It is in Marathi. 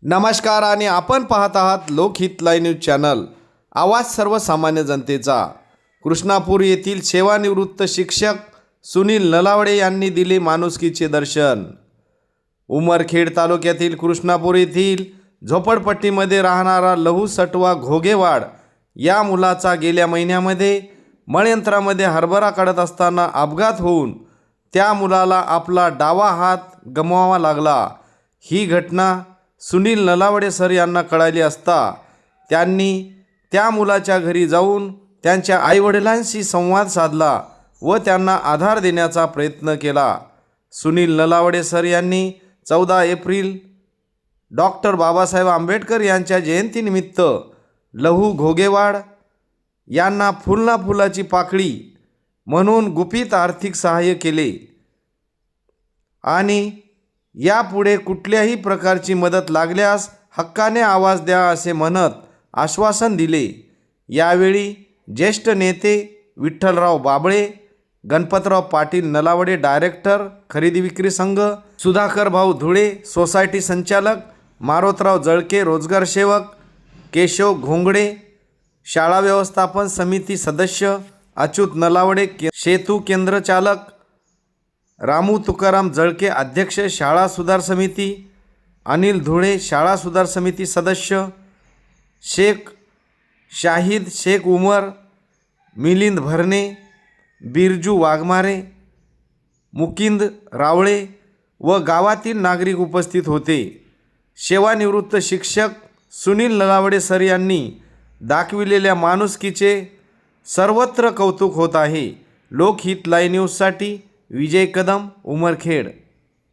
नमस्कार आणि आपण पाहत आहात लोकहित लाईव्ह न्यूज चॅनल, आवाज सर्वसामान्य जनतेचा। कृष्णापूर येथील सेवानिवृत्त शिक्षक सुनील नलावडे यांनी दिले माणुसकीचे दर्शन। उमरखेड तालुक्यातील कृष्णापूर येथील झोपडपट्टीमध्ये राहणारा लहू सटवा घोगेवाड या मुलाचा गेल्या महिन्यामध्ये मळयंत्रामध्ये हरभरा काढत असताना अपघात होऊन त्या मुलाला आपला डावा हात गमवावा लागला। ही घटना सुनील नलावडे सर यांना कळाली असता त्यांनी त्या मुलाच्या घरी जाऊन त्यांच्या आईवडिलांशी संवाद साधला व त्यांना आधार देण्याचा प्रयत्न केला। सुनील नलावडे सर यांनी 14 एप्रिल डॉक्टर बाबासाहेब आंबेडकर यांच्या जयंतीनिमित्त लहू घोगेवाड यांना फुलना फुलाची पाकळी म्हणून गुपित आर्थिक सहाय्य केले आणि यापुढे कुठल्याही प्रकारची मदत लागल्यास हक्काने आवाज द्या असे म्हणत आश्वासन दिले। यावेळी ज्येष्ठ नेते विठ्ठलराव बाबळे, गणपतराव पाटील नलावडे डायरेक्टर खरेदी विक्री संघ, सुधाकर भाऊ धुळे सोसायटी संचालक, मारोतराव जळके रोजगार सेवक, केशव घोंगडे शाळा व्यवस्थापन समिती सदस्य, अच्युत नलावडे सेतू केंद्र चालक, रामू तुकाराम जळके अध्यक्ष शाळा सुधार समिती, अनिल धुळे शाळा सुधार समिती सदस्य, शेख शाहिद शेख उमर, मिलिंद भरणे, बिरजू वाघमारे, मुकिंद रावळे व गावातील नागरिक उपस्थित होते। सेवानिवृत्त शिक्षक सुनील नलावडे सर यांनी दाखविलेल्या माणुसकीचे सर्वत्र कौतुक होत आहे। लोकहित लाईव्ह न्यूजसाठी विजय कदम, उमरखेड।